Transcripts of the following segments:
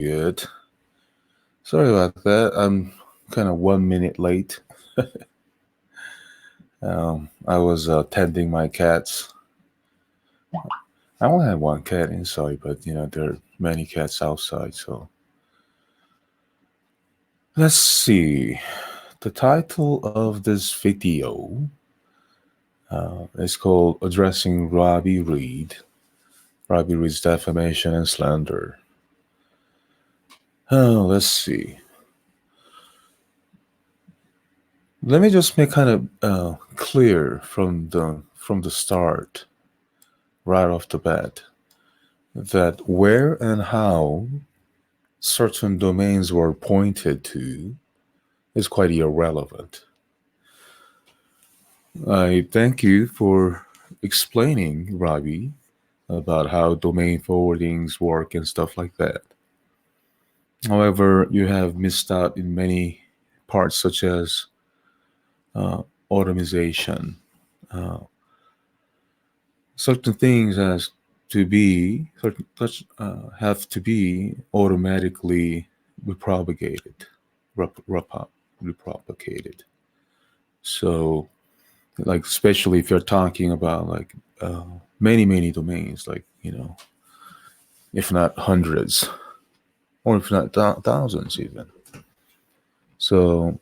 Good. Sorry about that. I'm kind of 1 minute late. I was tending my cats. I only have one cat inside, but there are many cats outside. So let's see. The title of this video is called Addressing Robbie Reed's Defamation and Slander. Let's see. Let me just make kind of clear from the start, right off the bat, that where and how certain domains were pointed to is quite irrelevant. I thank you for explaining, Robbie, about how domain forwardings work and stuff like that. However, you have missed out in many parts, such as uh, automation. Uh, Certain things have to be automatically repropagated, repropagated. So, like, especially if you're talking about like many domains, like if not hundreds, or if not thousands even. So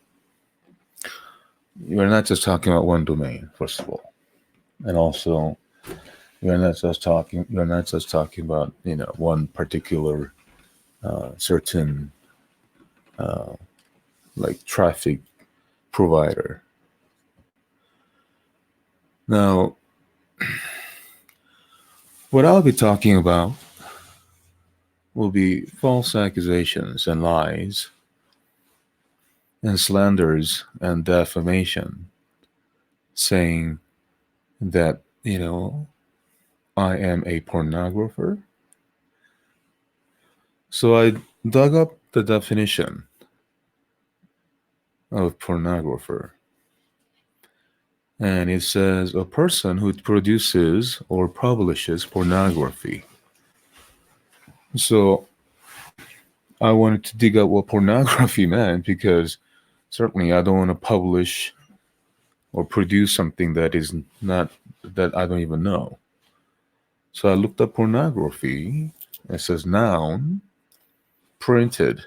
you're not just talking about one domain, first of all, and also you're not just talking about one particular certain uh, like traffic provider. Now, what I'll be talking about will be false accusations and lies, and slanders and defamation, saying that I am a pornographer. So I dug up the definition of pornographer, and it says a person who produces or publishes pornography. So I wanted to dig up what pornography meant, because certainly I don't want to publish or produce something that is not, that I don't even know. So I looked up pornography. It says noun, printed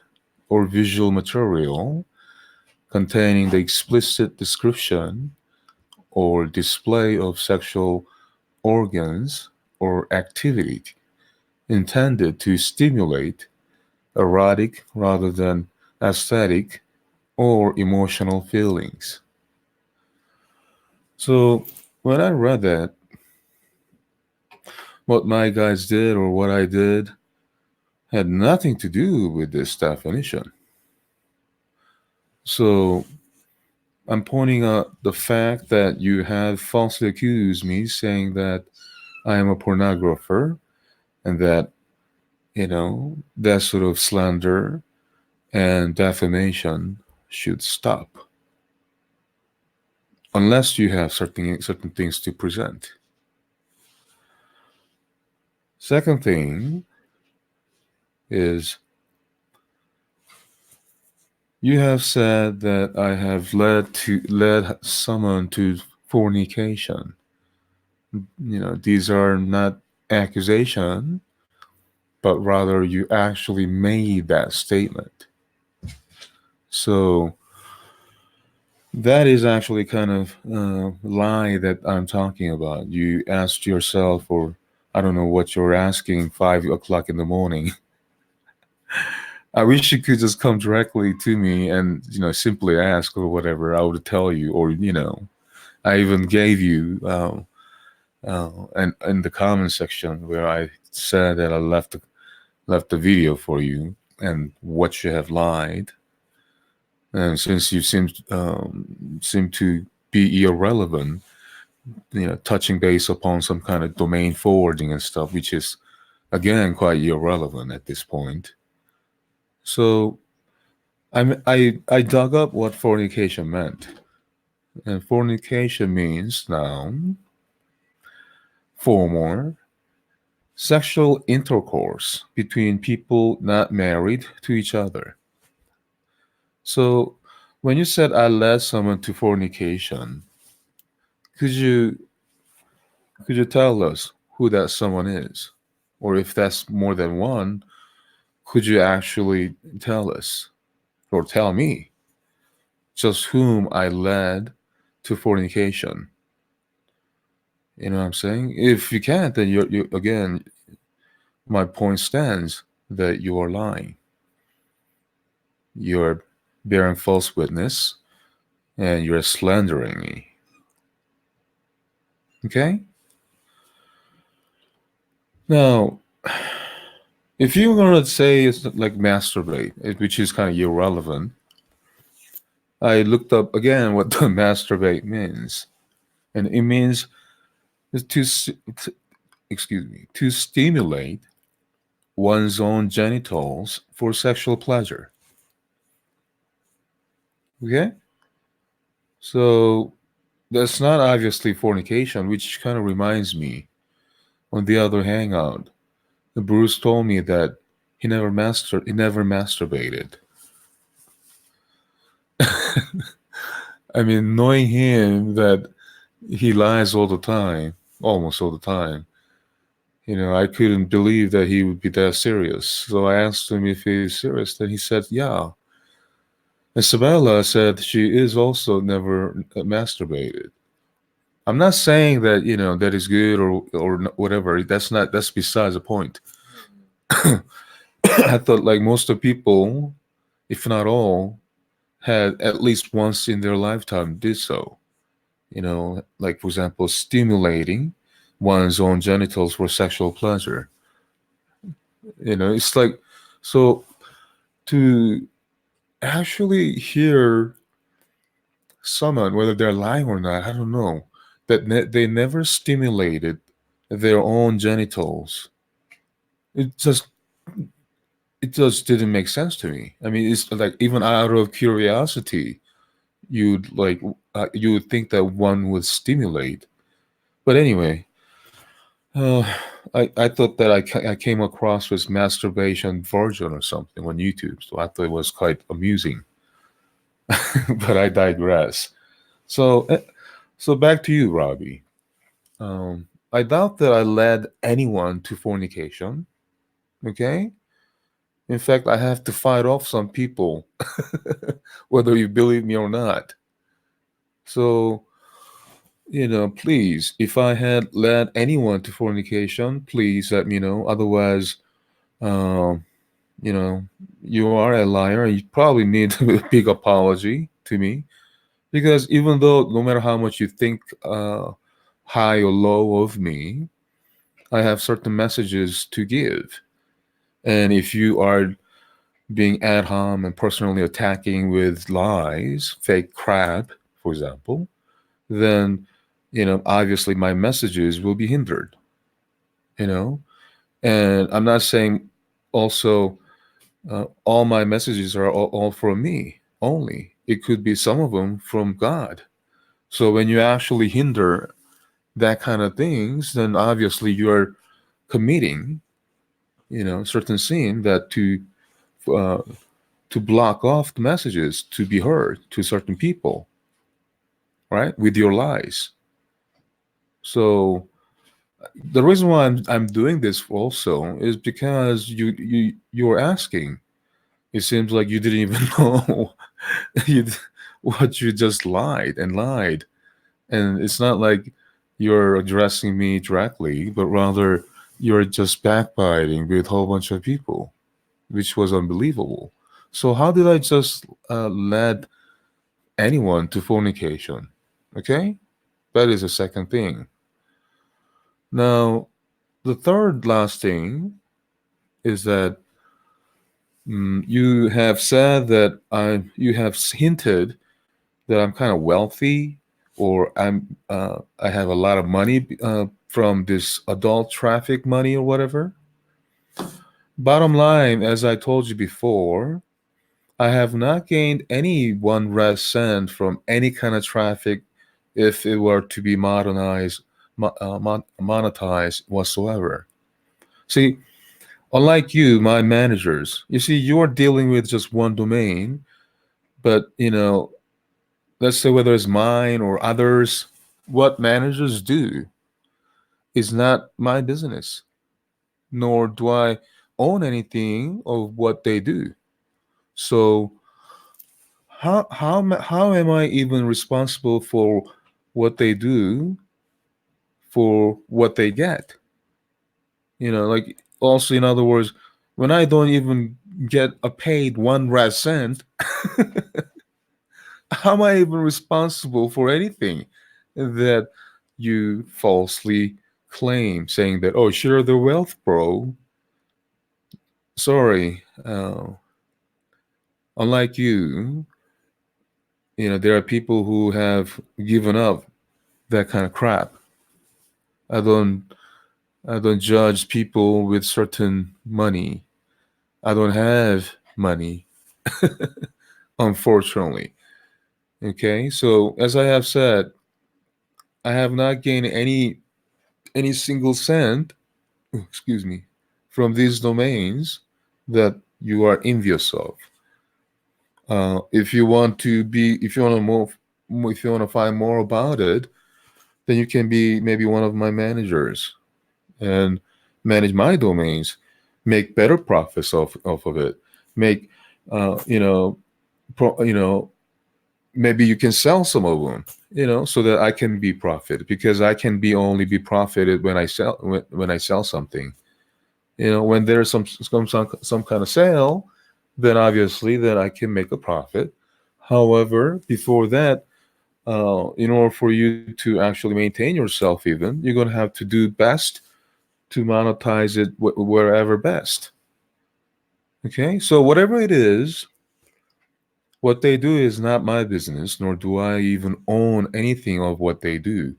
or visual material containing the explicit description or display of sexual organs or activity intended to stimulate erotic rather than aesthetic or emotional feelings. So when I read that, what my guys did or what I did had nothing to do with this definition. So I'm pointing out the fact that you have falsely accused me, saying that I am a pornographer, and that sort of slander and defamation should stop, unless you have certain things to present. Second thing is, you have said that I have led someone to fornication. These are not accusation, but rather you actually made that statement. So that is actually kind of lie that I'm talking about. You asked yourself, or I don't know what you're asking, 5 o'clock in the morning. I wish you could just come directly to me and simply ask or whatever. I would tell you, or I even gave you and in the comment section where I said that I left the video for you and what you have lied. And since you seem to be irrelevant, touching base upon some kind of domain forwarding and stuff, which is again quite irrelevant at this point. So I dug up what fornication meant, and fornication means noun, former, sexual intercourse between people not married to each other. So, when you said I led someone to fornication, could you could you tell us who that someone is? Or if that's more than one, could you actually tell us or tell me just whom I led to fornication? You know what I'm saying? If you can't, then you again, my point stands that you are lying. You're bearing false witness and you're slandering me. Okay? Now, if you're gonna say it's like masturbate, which is kind of irrelevant, I looked up again what the masturbate means, and it means excuse me, to stimulate one's own genitals for sexual pleasure. Okay, so that's not obviously fornication, which kind of reminds me. On the other hangout, Bruce told me that he never masturbated. I mean, knowing him that he lies all the time, almost all the time. I couldn't believe that he would be that serious. So I asked him if he's serious. Then he said, yeah. Isabella said she is also never masturbated. I'm not saying that, that is good or whatever. That's besides the point. I thought like most of people, if not all, had at least once in their lifetime did so. Like for example, stimulating one's own genitals for sexual pleasure. It's like so to actually hear someone, whether they're lying or not, I don't know, that they never stimulated their own genitals. It just it just didn't make sense to me. I mean, it's like even out of curiosity, you'd like you would think that one would stimulate. But anyway, uh, I thought that I came across this masturbation version or something on YouTube, so I thought it was quite amusing. But I digress. So, so back to you, Robbie. I doubt that I led anyone to fornication. Okay. In fact, I have to fight off some people, whether you believe me or not. So, please, if I had led anyone to fornication, please let me know. Otherwise, um, you know, you are a liar and you probably need a big apology to me. Because even though no matter how much you think high or low of me, I have certain messages to give. And if you are being ad hom and personally attacking with lies, fake crap, for example, then, obviously my messages will be hindered, you know? And I'm not saying also all my messages are all from me only. It could be some of them from God. So when you actually hinder that kind of things, then obviously you're committing, certain sin that uh, to block off the messages to be heard to certain people, right? With your lies. So the reason why I'm doing this also is because you're asking. It seems like you didn't even know you, what you just lied and lied. And it's not like you're addressing me directly, but rather you're just backbiting with a whole bunch of people, which was unbelievable. So how did I just lead anyone to fornication? Okay, that is the second thing. Now, the third last thing is that you have said that you have hinted that I'm kind of wealthy or I have a lot of money from this adult traffic money or whatever. Bottom line, as I told you before, I have not gained any one red cent from any kind of traffic if it were to be monetized whatsoever. See, unlike you, my managers, you see, you're dealing with just one domain, but let's say whether it's mine or others, what managers do is not my business, nor do I own anything of what they do. So how am I even responsible for what they do for what they get? Like, also, in other words, when I don't even get a paid one red cent, how am I even responsible for anything that you falsely claim, saying that, oh, share the wealth, bro? Sorry, unlike you, there are people who have given up that kind of crap. I don't, I don't judge people with certain money. I don't have money, unfortunately. Okay, so as I have said, I have not gained any single cent, excuse me, from these domains that you are envious of. If you want to be, if you want to move, if you want to find more about it, then you can be maybe one of my managers and manage my domains, make better profits off of it, make, you know, you know, maybe you can sell some of them, so that I can be profit, because I can be only be profited when I sell something. When there's some kind of sale, then obviously that I can make a profit. However, before that, in order for you to actually maintain yourself, even you're gonna have to do best to monetize it wherever best. Okay, so whatever it is, what they do is not my business, nor do I even own anything of what they do.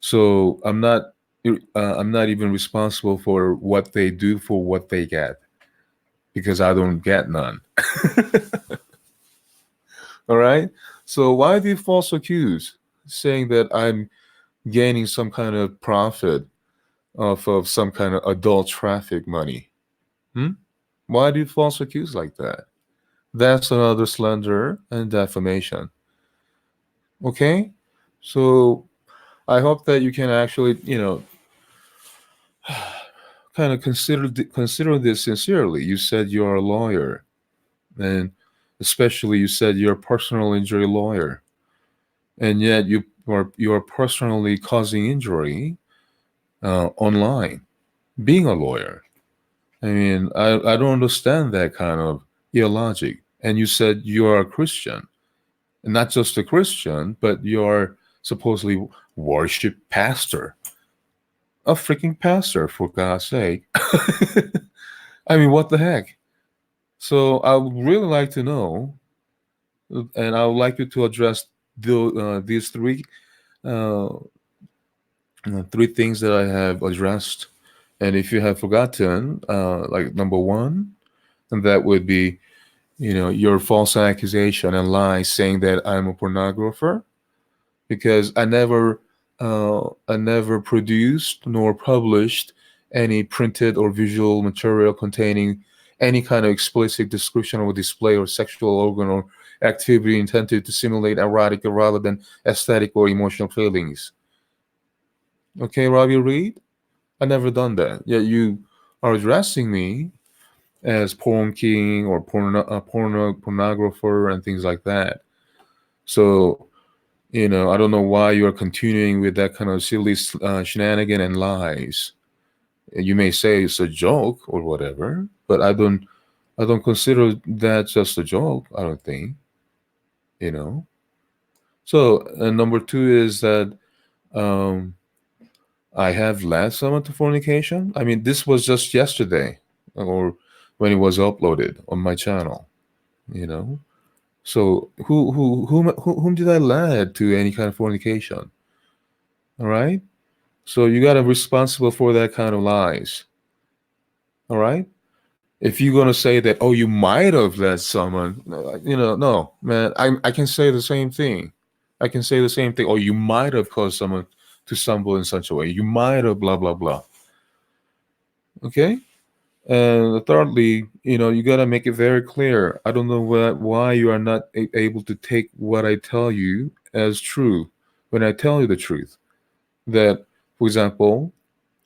So I'm not even responsible for what they do for what they get, because I don't get none. All right. So why do you false accuse, saying that I'm gaining some kind of profit off of some kind of adult traffic money? Hmm? Why do you false accuse like that? That's another slander and defamation. Okay. So I hope that you can actually, kind of consider this sincerely. You said you're a lawyer, and especially you said you're a personal injury lawyer, and yet you are personally causing injury online, being a lawyer. I mean, I don't understand that kind of illogic. And you said you are a Christian, and not just a Christian, but you're supposedly worship pastor, a freaking pastor, for God's sake. I mean, what the heck? So I would really like to know, and I would like you to address these uh, three things that I have addressed. And if you have forgotten, like number one, and that would be, your false accusation and lies saying that I'm a pornographer, because I never produced nor published any printed or visual material containing any kind of explicit description or display or sexual organ or activity intended to simulate erotic, irrelevant, aesthetic, or emotional feelings. Okay, Robbie Reed, I never done that. Yet you are addressing me as porn king or pornographer and things like that. So, I don't know why you are continuing with that kind of silly shenanigan and lies. You may say it's a joke or whatever, but I don't consider that just a joke. I don't think, you know. So, number two is that um, I have led someone to fornication. I mean, this was just yesterday, or when it was uploaded on my channel. You know. So, whom did I lead to any kind of fornication? All right. So you got to be responsible for that kind of lies. All right. If you're gonna say that, oh, you might have led someone, no, man. I can say the same thing. I can say the same thing. Oh, you might have caused someone to stumble in such a way. You might have blah blah blah. Okay. And thirdly, you gotta make it very clear. I don't know why you are not able to take what I tell you as true when I tell you the truth. That, for example,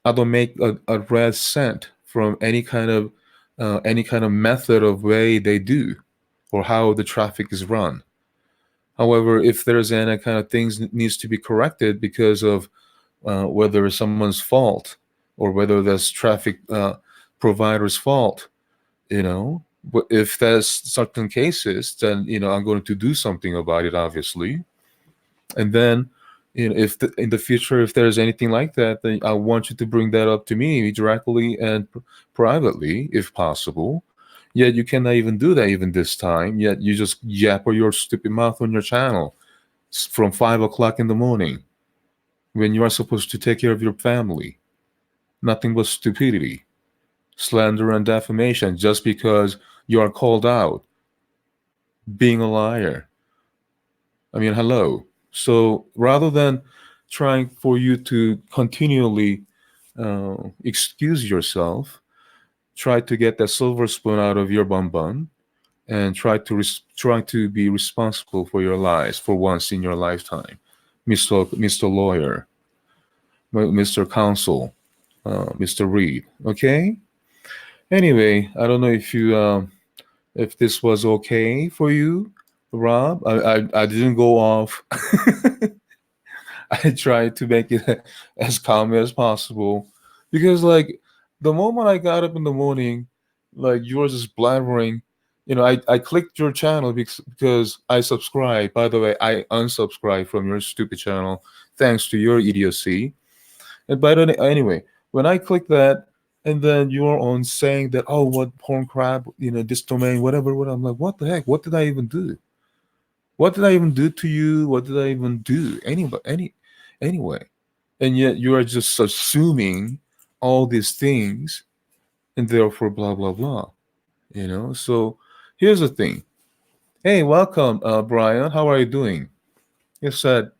I don't make a red cent from any kind of method of way they do, or how the traffic is run. However, if there's any kind of things that needs to be corrected because of whether it's someone's fault or whether that's traffic provider's fault, but if there's certain cases, then I'm going to do something about it, obviously. And then, if in the future, if there's anything like that, then I want you to bring that up to me directly and privately, if possible. Yet you cannot even do that even this time. Yet you just yapper your stupid mouth on your channel from 5 o'clock in the morning when you are supposed to take care of your family. Nothing but stupidity, slander, and defamation just because you are called out being a liar. I mean, hello. So rather than trying for you to continually excuse yourself, try to get that silver spoon out of your bum bun and try to be responsible for your lies for once in your lifetime, Mr. Lawyer, Mr. Counsel, Mr. Reed. Okay. Anyway, I don't know if this was okay for you, Rob. I didn't go off. I tried to make it as calm as possible because, like, the moment I got up in the morning, like, you were just blabbering. I clicked your channel because I subscribed. By the way, I unsubscribed from your stupid channel thanks to your idiocy. And anyway, when I clicked that, and then you are on saying that, oh, what porn crap, this domain, whatever, what, I'm like, what the heck? What did I even do? What did I even do to you? What did I even do? Anyway, and yet you are just assuming all these things, and therefore blah blah blah. So here's the thing. Hey, welcome, Brian. How are you doing? You said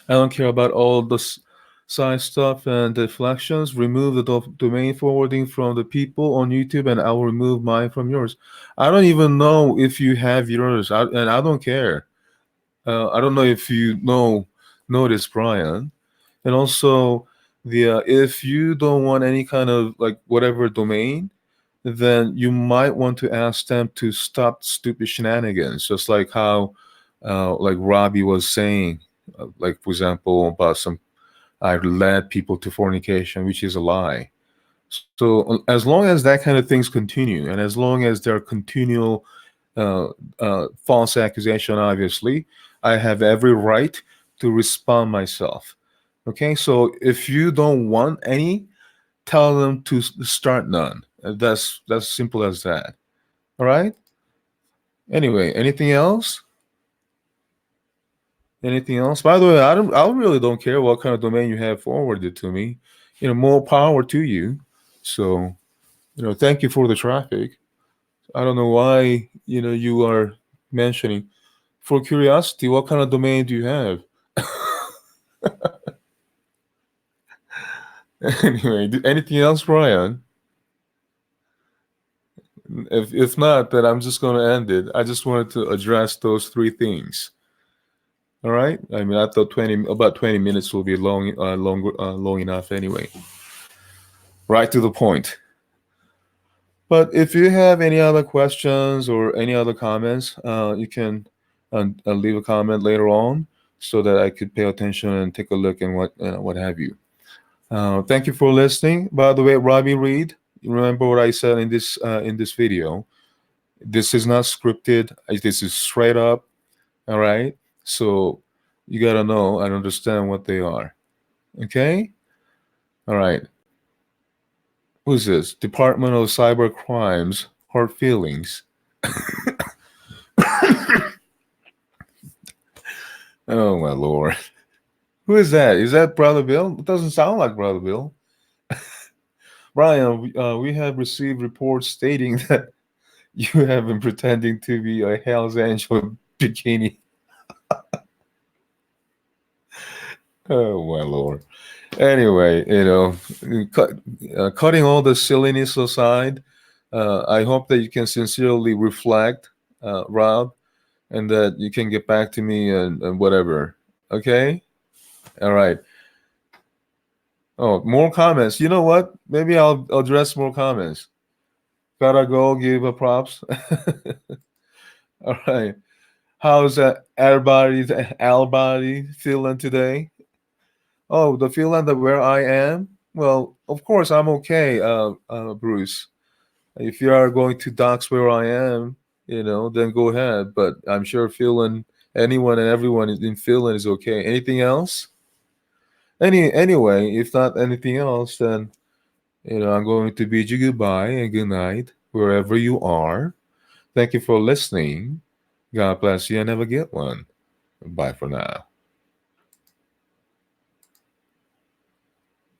I don't care about all the side stuff and deflections. Remove the domain forwarding from the people on YouTube, and I will remove mine from yours. I don't even know if you have yours, and I don't care. I don't know if you know this, Brian. And also, the if you don't want any kind of like whatever domain, then you might want to ask them to stop stupid shenanigans. Just like how, like Robbie was saying, like for example, about some I led people to fornication, which is a lie. So as long as that kind of things continue, and as long as there are continual false accusation, obviously, I have every right to respond myself. Okay, so if you don't want any, tell them to start none. That's simple as that. All right. Anyway, anything else? Anything else? By the way, I really don't care what kind of domain you have forwarded to me. More power to you. So, thank you for the traffic. I don't know why, you are mentioning. For curiosity, what kind of domain do you have? Anyway, anything else, Brian? If not, then I'm just going to end it. I just wanted to address those three things. All right. I mean, I thought about 20 minutes will be long enough anyway. Right to the point. But if you have any other questions or any other comments, you can leave a comment later on so that I could pay attention and take a look and what have you. Thank you for listening. By the way, Robbie Reed, remember what I said in this video. This is not scripted. This is straight up. All right. So you gotta know and understand what they are. Okay. All right. Who's this? Department of Cyber Crimes. Hard feelings. Oh my lord. Who is that? Is that Brother Bill? It doesn't sound like Brother Bill. Brian, we have received reports stating that you have been pretending to be a Hell's Angel bikini. Oh my lord. Anyway, cut, cutting all the silliness aside, I hope that you can sincerely reflect, Rob, and that you can get back to me and whatever. Okay? All right. Oh, more comments. You know what? Maybe I'll address more comments. Gotta go give a props. All right. How's everybody feeling today? Oh, the feeling that where I am? Well, of course I'm okay, Bruce. If you are going to dox where I am, then go ahead. But I'm sure feeling anyone and everyone in feeling is okay. Anything else? Anyway, if not anything else, then I'm going to bid you goodbye and good night wherever you are. Thank you for listening. God bless you and have a good one. Bye for now.